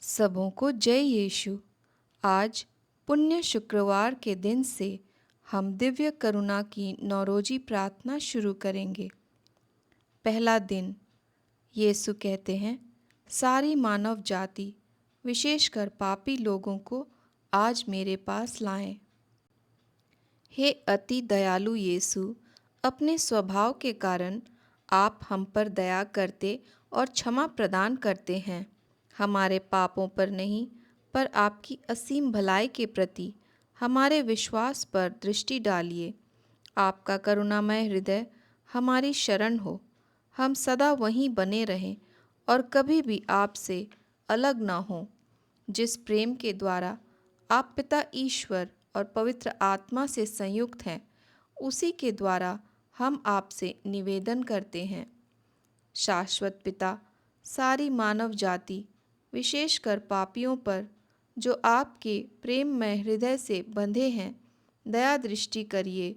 सबों को जय यीशु। आज पुण्य शुक्रवार के दिन से हम दिव्य करुणा की नौरोजी प्रार्थना शुरू करेंगे। पहला दिन, यीशु कहते हैं, सारी मानव जाति, विशेषकर पापी लोगों को आज मेरे पास लाएं। हे अति दयालु यीशु, अपने स्वभाव के कारण आप हम पर दया करते और क्षमा प्रदान करते हैं। हमारे पापों पर नहीं, पर आपकी असीम भलाई के प्रति हमारे विश्वास पर दृष्टि डालिए। आपका करुणामय हृदय हमारी शरण हो। हम सदा वहीं बने रहें और कभी भी आपसे अलग ना हों। जिस प्रेम के द्वारा आप पिता ईश्वर और पवित्र आत्मा से संयुक्त हैं, उसी के द्वारा हम आपसे निवेदन करते हैं। शाश्वत पिता, सारी मानव जाति, विशेषकर पापियों पर जो आपके प्रेममय हृदय से बंधे हैं, दया दृष्टि करिए।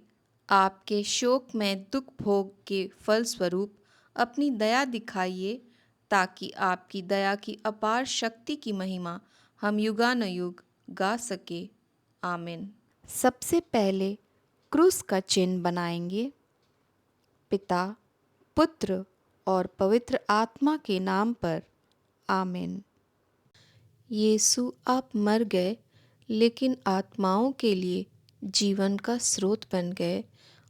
आपके शोक में दुख भोग के फलस्वरूप अपनी दया दिखाइए, ताकि आपकी दया की अपार शक्ति की महिमा हम युगानुयुग गा सके। आमीन। सबसे पहले क्रूस का चिन्ह बनाएंगे। पिता, पुत्र और पवित्र आत्मा के नाम पर। आमीन। यीशु, आप मर गए, लेकिन आत्माओं के लिए जीवन का स्रोत बन गए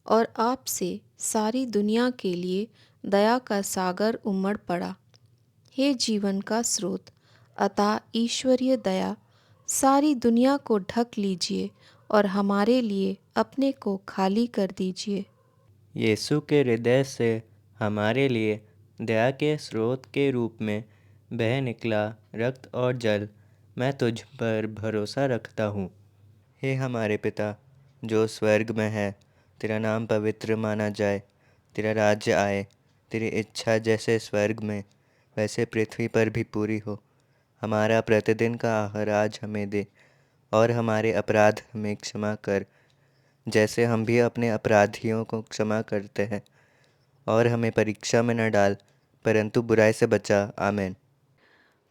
और आपसे सारी दुनिया के लिए दया का सागर उमड़ पड़ा। हे जीवन का स्रोत, अतः ईश्वरीय दया सारी दुनिया को ढक लीजिए और हमारे लिए अपने को खाली कर दीजिए। यीशु के हृदय से हमारे लिए दया के स्रोत के रूप में बह निकला रक्त और जल, मैं तुझ पर भरोसा रखता हूँ। हे हमारे पिता जो स्वर्ग में है, तेरा नाम पवित्र माना जाए, तेरा राज्य आए, तेरी इच्छा जैसे स्वर्ग में वैसे पृथ्वी पर भी पूरी हो। हमारा प्रतिदिन का आहार आज हमें दे, और हमारे अपराध हमें क्षमा कर, जैसे हम भी अपने अपराधियों को क्षमा करते हैं, और हमें परीक्षा में न डाल, परंतु बुराई से बचा। आमीन।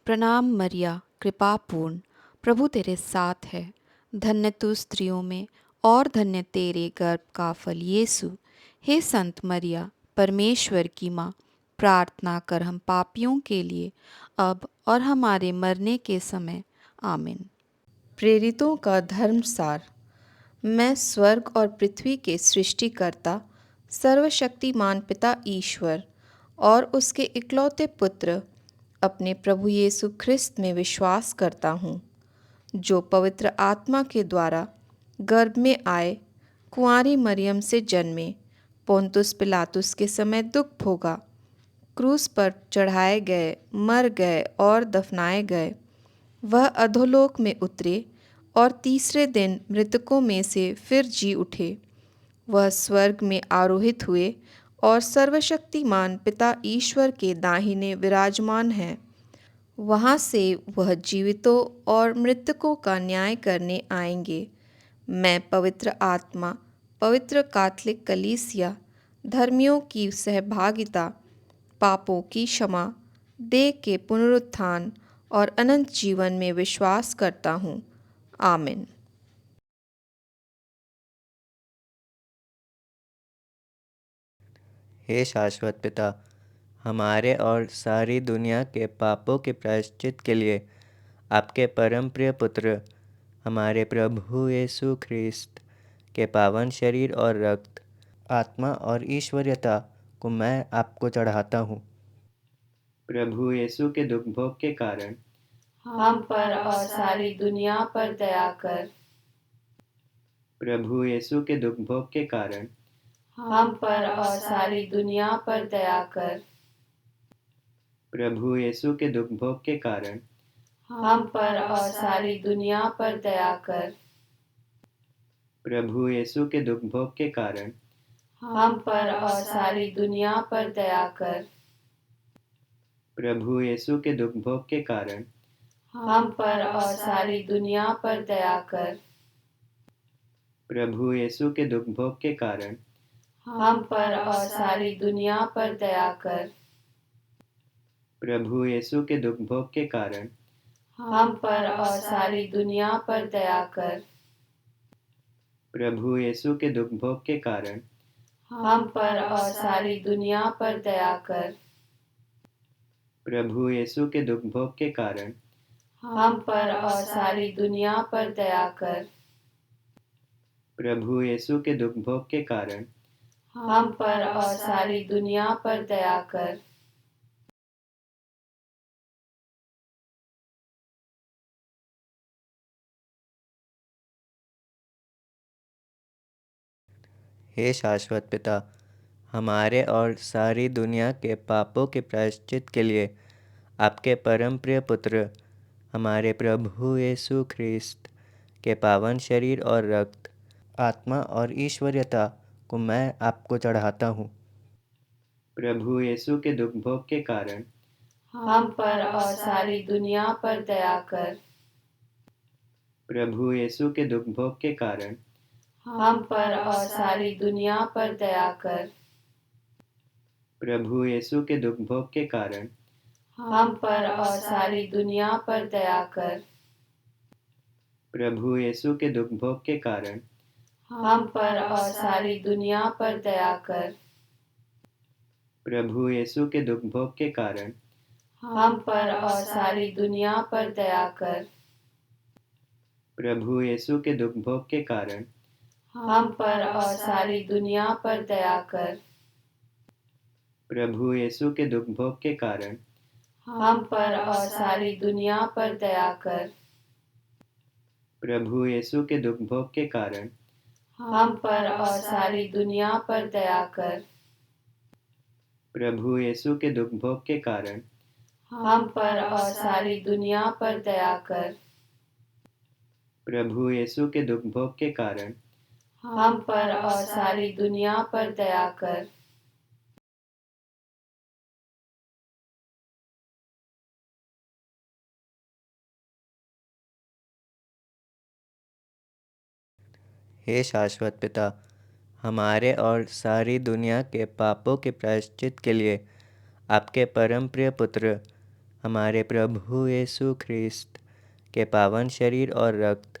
प्रणाम मरिया, कृपा पूर्ण, प्रभु तेरे साथ है। धन्य तू स्त्रियों में और धन्य तेरे गर्भ का फल यीशु। हे संत मरिया, परमेश्वर की माँ, प्रार्थना कर हम पापियों के लिए, अब और हमारे मरने के समय। आमीन। प्रेरितों का धर्मसार। मैं स्वर्ग और पृथ्वी के सृष्टिकर्ता, सर्वशक्तिमान पिता ईश्वर और उसके इकलौते पुत्र अपने प्रभु यीशु ख्रिस्त में विश्वास करता हूँ, जो पवित्र आत्मा के द्वारा गर्भ में आए, कुंवारी मरियम से जन्मे, पोंतुस पिलातुस के समय दुख भोगा, क्रूस पर चढ़ाए गए, मर गए और दफनाए गए। वह अधोलोक में उतरे और तीसरे दिन मृतकों में से फिर जी उठे। वह स्वर्ग में आरोहित हुए और सर्वशक्तिमान पिता ईश्वर के दाहिने विराजमान है। वहाँ से वह जीवितों और मृतकों का न्याय करने आएंगे। मैं पवित्र आत्मा, पवित्र कैथोलिक कलीसिया, धर्मियों की सहभागिता, पापों की क्षमा, देह के पुनरुत्थान और अनंत जीवन में विश्वास करता हूँ। आमीन। हे शाश्वत पिता, हमारे और सारी दुनिया के पापों के प्रायश्चित के लिए आपके परम प्रिय पुत्र, हमारे प्रभु यीशु ख्रिस्त के पावन शरीर और रक्त, आत्मा और ईश्वरीयता को मैं आपको चढ़ाता हूँ। प्रभु यीशु के दुख भोग के कारण हम पर और सारी दुनिया पर दया कर। प्रभु यीशु के दुख भोग के कारण हम पर और सारी दुनिया पर दया कर। प्रभु यीशु के दुख भोग के कारण हम पर और सारी दुनिया पर दया कर। प्रभु यीशु के दुख भोग के कारण हम पर और सारी दुनिया पर दया कर। प्रभु यीशु के दुख भोग के कारण हम पर और सारी दुनिया पर दया कर। प्रभु यीशु के दुख भोग के कारण हम पर और सारी दुनिया पर दया कर। प्रभु यीशु के दुख भोग के कारण हम पर और सारी दुनिया पर दया कर। प्रभु यीशु के दुख भोग के कारण हम पर और सारी दुनिया पर दया कर। प्रभु यीशु के दुख भोग के कारण हम पर और सारी दुनिया पर दया कर। प्रभु यीशु के दुख भोग के कारण हम पर और सारी दुनिया पर दया कर। हे शाश्वत पिता, हमारे और सारी दुनिया के पापों के प्रायश्चित के लिए आपके परम प्रिय पुत्र हमारे प्रभु यीशु ख्रिस्त के पावन शरीर और रक्त, आत्मा और ईश्वरीयता को मैं आपको चढ़ाता हूँ। प्रभु यीशु के दुख भोग के कारण हम पर और सारी दुनिया पर दया कर। प्रभु यीशु के दुख भोग के कारण हम पर और सारी दुनिया पर दया कर। प्रभु यीशु के दुख भोग के कारण हम पर और सारी दुनिया पर दया कर। प्रभु यीशु के दुख भोग के कारण हम पर और सारी दुनिया पर दया कर। प्रभु यीशु के दुख भोग के कारण हम पर और सारी दुनिया पर दया कर। प्रभु यीशु के दुख भोग के कारण हम पर और सारी दुनिया पर दया कर। प्रभु यीशु के दुख भोग के कारण हम पर और सारी दुनिया पर दया कर। प्रभु यीशु के दुख भोग के कारण हम पर और सारी दुनिया पर दया कर। प्रभु यीशु के दुख भोग के कारण हम पर और सारी दुनिया पर दया कर। प्रभु यीशु के दुख भोग के कारण हम पर और सारी दुनिया पर दया कर। हे शाश्वत पिता, हमारे और सारी दुनिया के पापों के प्रायश्चित के लिए आपके परम प्रिय पुत्र हमारे प्रभु यीशु ख्रिस्त के पावन शरीर और रक्त,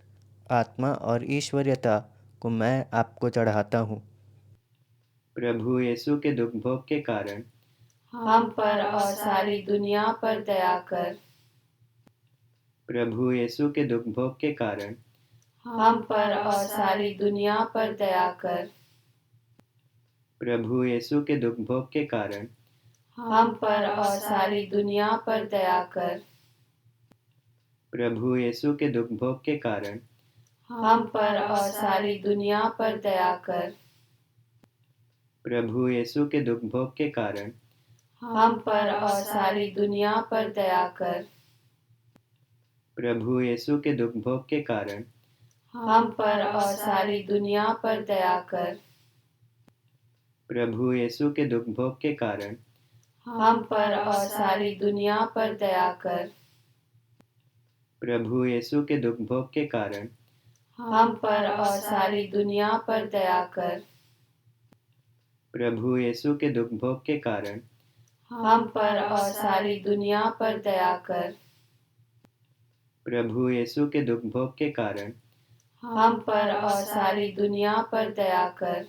आत्मा और ईश्वरीयता को मैं आपको चढ़ाता हूँ। प्रभु यीशु के दुख भोग के कारण हम पर और सारी दुनिया पर दया कर। प्रभु यीशु के दुख भोग के कारण हम पर और सारी दुनिया पर दया कर। प्रभु यीशु के दुख भोग के कारण हम पर और सारी दुनिया पर दया कर। प्रभु यीशु के दुख भोग के कारण हम पर और सारी दुनिया पर दया कर। प्रभु यीशु के दुख भोग के कारण हम पर और सारी दुनिया पर दया कर। प्रभु यीशु के दुख भोग के कारण हम पर और सारी दुनिया पर दया कर। प्रभु यीशु के दुख भोग के कारण हम पर और सारी दुनिया पर दया कर। प्रभु यीशु के दुख भोग के कारण हम पर और सारी दुनिया पर दया कर। प्रभु यीशु के दुख भोग के कारण हम पर और सारी दुनिया पर दया कर। प्रभु यीशु के दुख भोग के कारण हम पर और सारी दुनिया पर दया कर।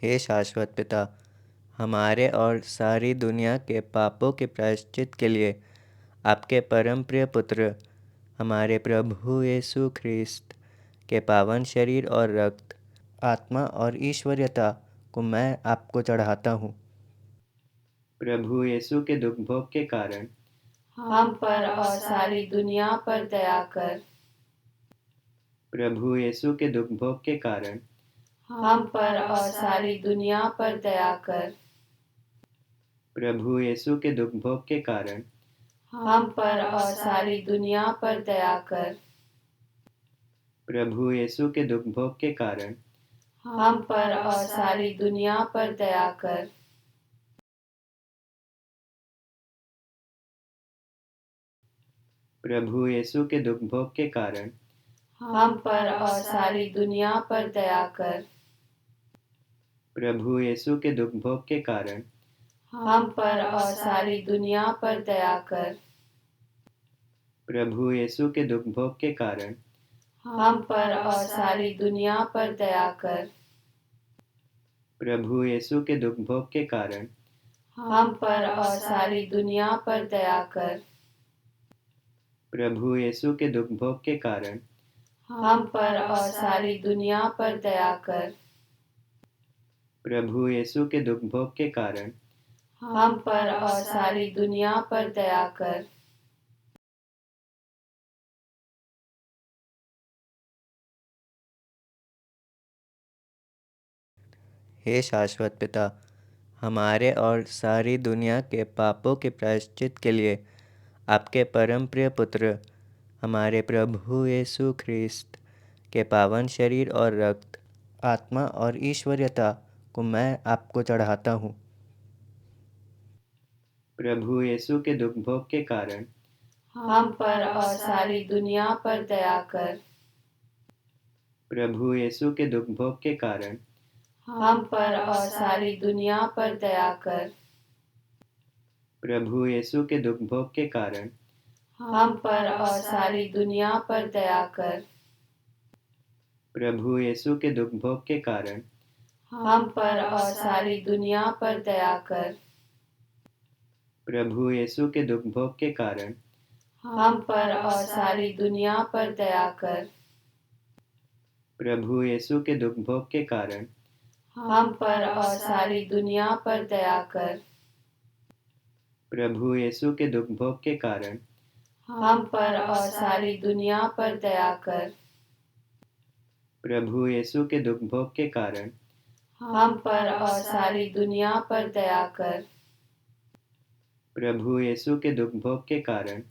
हे शाश्वत पिता, हमारे और सारी दुनिया के पापों के प्रायश्चित के लिए आपके परम प्रिय पुत्र हमारे प्रभु यीशु ख्रिस्त के पावन शरीर और रक्त, आत्मा और ईश्वरीयता को मैं आपको चढ़ाता हूँ। प्रभु यीशु के दुख भोग के कारण हम पर और सारी दुनिया पर दया कर। प्रभु यीशु के दुख भोग के कारण हम पर और सारी दुनिया पर दया कर। प्रभु यीशु के दुख भोग के कारण हम पर और सारी दुनिया पर दया कर। प्रभु यीशु के दुख भोग के कारण हम पर और सारी दुनिया पर दया कर। प्रभु यीशु के दुख भोग के कारण हम पर और सारी दुनिया पर दया कर। प्रभु यीशु के दुख भोग के कारण हम पर और सारी दुनिया पर दया कर। प्रभु यीशु के दुख भोग के कारण हम पर और सारी दुनिया पर दया कर। प्रभु यीशु के दुख भोग के कारण हम पर और सारी दुनिया पर दया कर। प्रभु यीशु के दुख भोग के कारण हम पर और सारी दुनिया पर दया कर। प्रभु यीशु के दुख भोग के कारण हम पर और सारी दुनिया पर दया कर। हे शाश्वत पिता, हमारे और सारी दुनिया के पापों के प्रायश्चित के लिए आपके परम प्रिय पुत्र हमारे प्रभु यीशु ख्रिस्त के पावन शरीर और रक्त, आत्मा और ईश्वरीयता को मैं आपको चढ़ाता हूँ। प्रभु यीशु के दुख भोग के कारण हम पर और सारी दुनिया पर दया कर। प्रभु यीशु के दुख भोग के कारण हम पर और सारी दुनिया पर दया कर। प्रभु यीशु के दुख भोग के कारण हम पर और सारी दुनिया पर दया कर। प्रभु यीशु के दुख भोग के कारण हम पर और सारी दुनिया पर दया कर। प्रभु यीशु के दुख भोग के कारण हम पर और सारी दुनिया पर दया कर। प्रभु यीशु के दुख भोग के कारण हम पर और सारी दुनिया पर दया कर। प्रभु यीशु के दुख भोग के कारण हम पर और सारी दुनिया पर दया कर। प्रभु यीशु के दुख भोग के कारण हम पर और सारी दुनिया पर दया कर। प्रभु यीशु के दुख भोग के कारण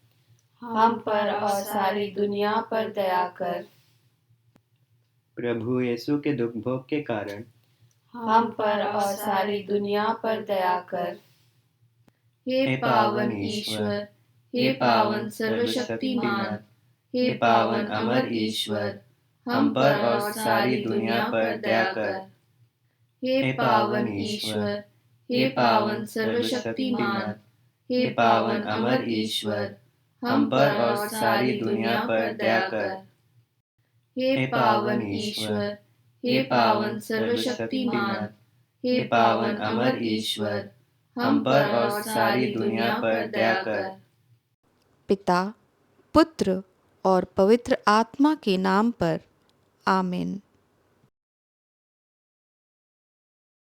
हम पर और सारी दुनिया पर दया कर। प्रभु यीशु के दुख भोग के कारण हम पर और सारी दुनिया पर दया कर। हे पावन ईश्वर, हे पावन सर्वशक्तिमान, हे पावन अमर ईश्वर, हम पर और सारी दुनिया पर दया कर। हे पावन ईश्वर, हे पावन सर्वशक्तिमान, हे पावन अमर ईश्वर, हम पर और सारी दुनिया पर दया कर। हे पावन ईश्वर, हे पावन सर्वशक्तिमान, हे पावन अमर ईश्वर, हम पर और सारी दुनिया पर दया कर। पिता, पुत्र और पवित्र आत्मा के नाम पर आमीन।